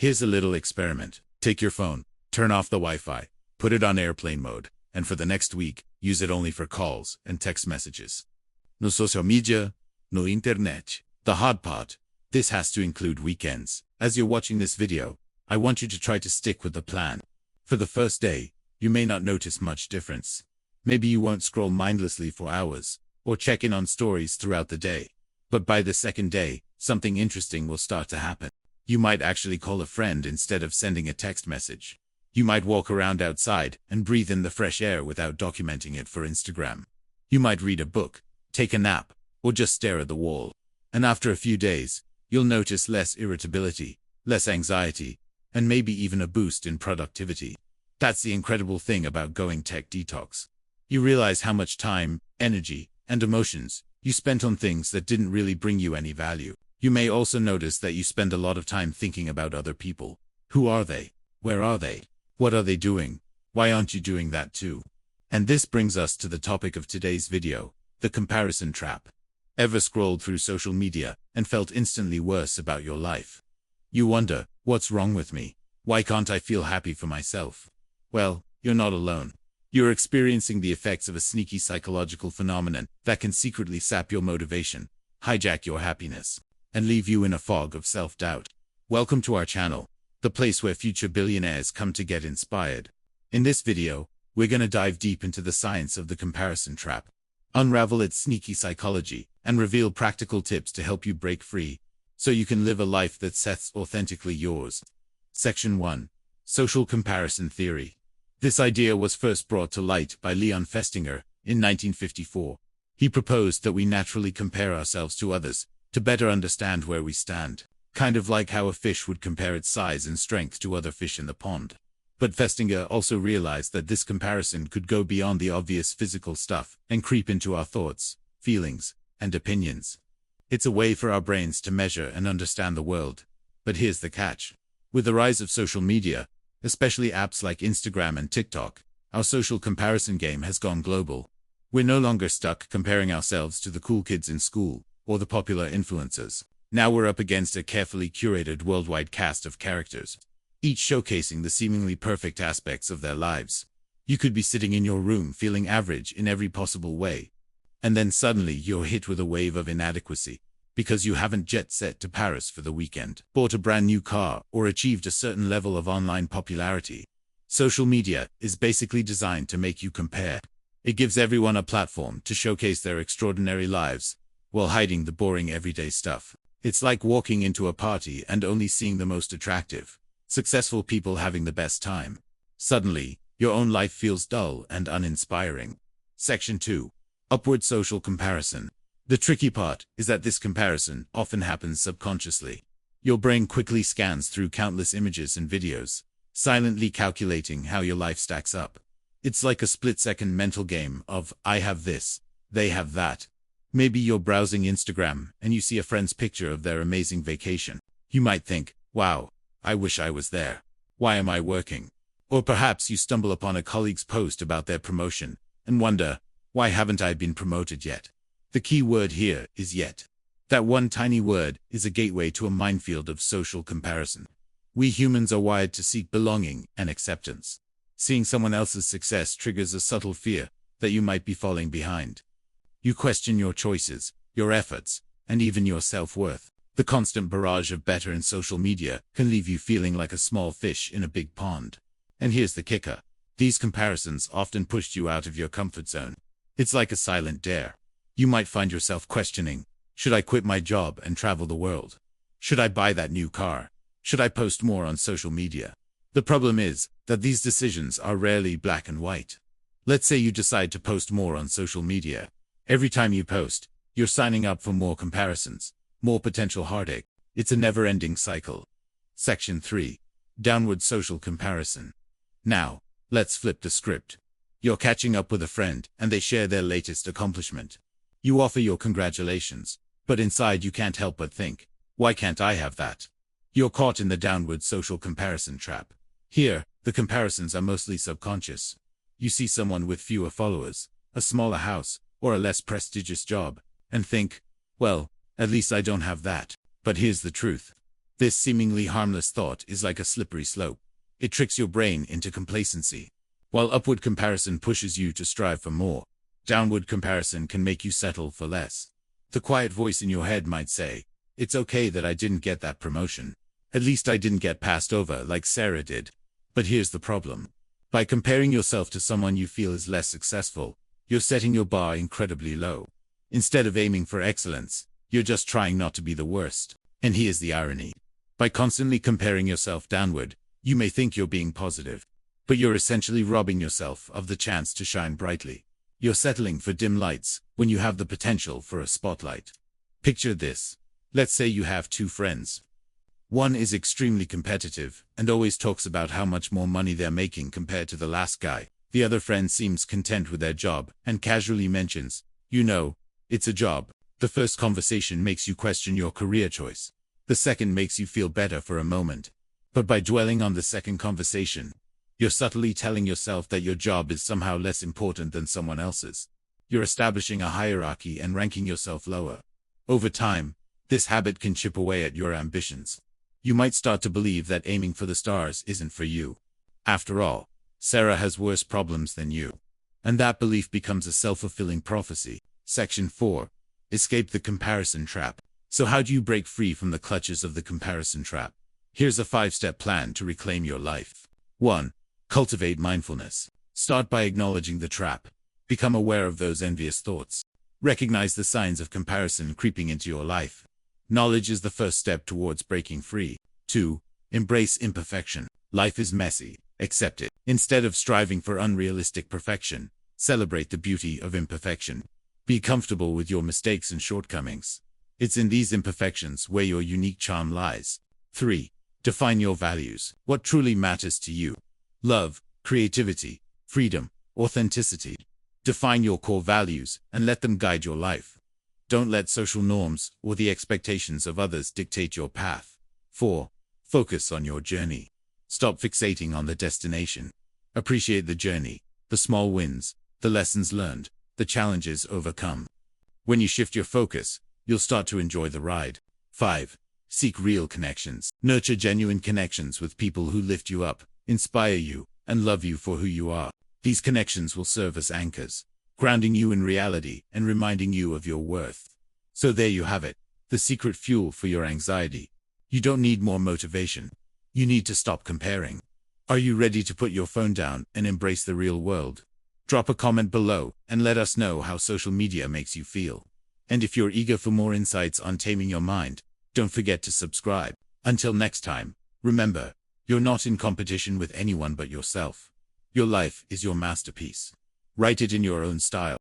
Here's a little experiment. Take your phone, turn off the Wi-Fi, put it on airplane mode, and for the next week, use it only for calls and text messages. No social media, no internet. The hard part, this has to include weekends. As you're watching this video, I want you to try to stick with the plan. For the first day, you may not notice much difference. Maybe you won't scroll mindlessly for hours, or check in on stories throughout the day. But by the second day, something interesting will start to happen. You might actually call a friend instead of sending a text message. You might walk around outside and breathe in the fresh air without documenting it for Instagram. You might read a book, take a nap, or just stare at the wall. And after a few days, you'll notice less irritability, less anxiety, and maybe even a boost in productivity. That's the incredible thing about going tech detox. You realize how much time, energy, and emotions you spent on things that didn't really bring you any value. You may also notice that you spend a lot of time thinking about other people. Who are they? Where are they? What are they doing? Why aren't you doing that too? And this brings us to the topic of today's video, the comparison trap. Ever scrolled through social media and felt instantly worse about your life? You wonder, what's wrong with me? Why can't I feel happy for myself? Well, you're not alone. You're experiencing the effects of a sneaky psychological phenomenon that can secretly sap your motivation, hijack your happiness, and leave you in a fog of self-doubt. Welcome to our channel, the place where future billionaires come to get inspired. In this video, we're going to dive deep into the science of the comparison trap, unravel its sneaky psychology, and reveal practical tips to help you break free, so you can live a life that's authentically yours. Section 1. Social Comparison Theory. This idea was first brought to light by Leon Festinger in 1954. He proposed that we naturally compare ourselves to others to better understand where we stand, kind of like how a fish would compare its size and strength to other fish in the pond. But Festinger also realized that this comparison could go beyond the obvious physical stuff and creep into our thoughts, feelings, and opinions. It's a way for our brains to measure and understand the world. But here's the catch. With the rise of social media, especially apps like Instagram and TikTok, our social comparison game has gone global. We're no longer stuck comparing ourselves to the cool kids in school or the popular influencers. Now we're up against a carefully curated worldwide cast of characters, each showcasing the seemingly perfect aspects of their lives. You could be sitting in your room feeling average in every possible way, and then suddenly you're hit with a wave of inadequacy because you haven't jet set to Paris for the weekend, bought a brand new car, or achieved a certain level of online popularity. Social media is basically designed to make you compare. It gives everyone a platform to showcase their extraordinary lives while hiding the boring everyday stuff. It's like walking into a party and only seeing the most attractive, successful people having the best time. Suddenly, your own life feels dull and uninspiring. Section 2. Upward social comparison. The tricky part is that this comparison often happens subconsciously. Your brain quickly scans through countless images and videos, silently calculating how your life stacks up. It's like a split-second mental game of, I have this, they have that. Maybe you're browsing Instagram and you see a friend's picture of their amazing vacation. You might think, wow, I wish I was there. Why am I working? Or perhaps you stumble upon a colleague's post about their promotion and wonder, why haven't I been promoted yet? The key word here is yet. That one tiny word is a gateway to a minefield of social comparison. We humans are wired to seek belonging and acceptance. Seeing someone else's success triggers a subtle fear that you might be falling behind. You question your choices, your efforts, and even your self-worth. The constant barrage of better in social media can leave you feeling like a small fish in a big pond. And here's the kicker. These comparisons often push you out of your comfort zone. It's like a silent dare. You might find yourself questioning, should I quit my job and travel the world? Should I buy that new car? Should I post more on social media? The problem is that these decisions are rarely black and white. Let's say you decide to post more on social media. Every time you post, you're signing up for more comparisons, more potential heartache. It's a never-ending cycle. Section 3. Downward social comparison. Now, let's flip the script. You're catching up with a friend and they share their latest accomplishment. You offer your congratulations, but inside you can't help but think, why can't I have that? You're caught in the downward social comparison trap. Here, the comparisons are mostly subconscious. You see someone with fewer followers, a smaller house, or a less prestigious job, and think, well, at least I don't have that. But here's the truth. This seemingly harmless thought is like a slippery slope. It tricks your brain into complacency. While upward comparison pushes you to strive for more, downward comparison can make you settle for less. The quiet voice in your head might say, "It's okay that I didn't get that promotion. At least I didn't get passed over like Sarah did." But here's the problem. By comparing yourself to someone you feel is less successful, you're setting your bar incredibly low. Instead of aiming for excellence, you're just trying not to be the worst. And here's the irony. By constantly comparing yourself downward, you may think you're being positive, but you're essentially robbing yourself of the chance to shine brightly. You're settling for dim lights when you have the potential for a spotlight. Picture this. Let's say you have two friends. One is extremely competitive and always talks about how much more money they're making compared to the last guy. The other friend seems content with their job and casually mentions, "You know, it's a job." The first conversation makes you question your career choice. The second makes you feel better for a moment. But by dwelling on the second conversation, you're subtly telling yourself that your job is somehow less important than someone else's. You're establishing a hierarchy and ranking yourself lower. Over time, this habit can chip away at your ambitions. You might start to believe that aiming for the stars isn't for you. After all, Sarah has worse problems than you. And that belief becomes a self-fulfilling prophecy. Section 4. Escape the comparison trap. So how do you break free from the clutches of the comparison trap? Here's a 5-step plan to reclaim your life. 1. Cultivate mindfulness. Start by acknowledging the trap. Become aware of those envious thoughts. Recognize the signs of comparison creeping into your life. Knowledge is the first step towards breaking free. 2. Embrace imperfection. Life is messy. Accept it. Instead of striving for unrealistic perfection, celebrate the beauty of imperfection. Be comfortable with your mistakes and shortcomings. It's in these imperfections where your unique charm lies. 3. Define your values. What truly matters to you? Love, creativity, freedom, authenticity. Define your core values and let them guide your life. Don't let social norms or the expectations of others dictate your path. 4. Focus on your journey. Stop fixating on the destination. Appreciate the journey, the small wins, the lessons learned, the challenges overcome. When you shift your focus, you'll start to enjoy the ride. 5. Seek real connections. Nurture genuine connections with people who lift you up, inspire you, and love you for who you are. These connections will serve as anchors, grounding you in reality and reminding you of your worth. So there you have it, the secret fuel for your anxiety. You don't need more motivation. You need to stop comparing. Are you ready to put your phone down and embrace the real world? Drop a comment below and let us know how social media makes you feel. And if you're eager for more insights on taming your mind, don't forget to subscribe. Until next time, remember, you're not in competition with anyone but yourself. Your life is your masterpiece. Write it in your own style.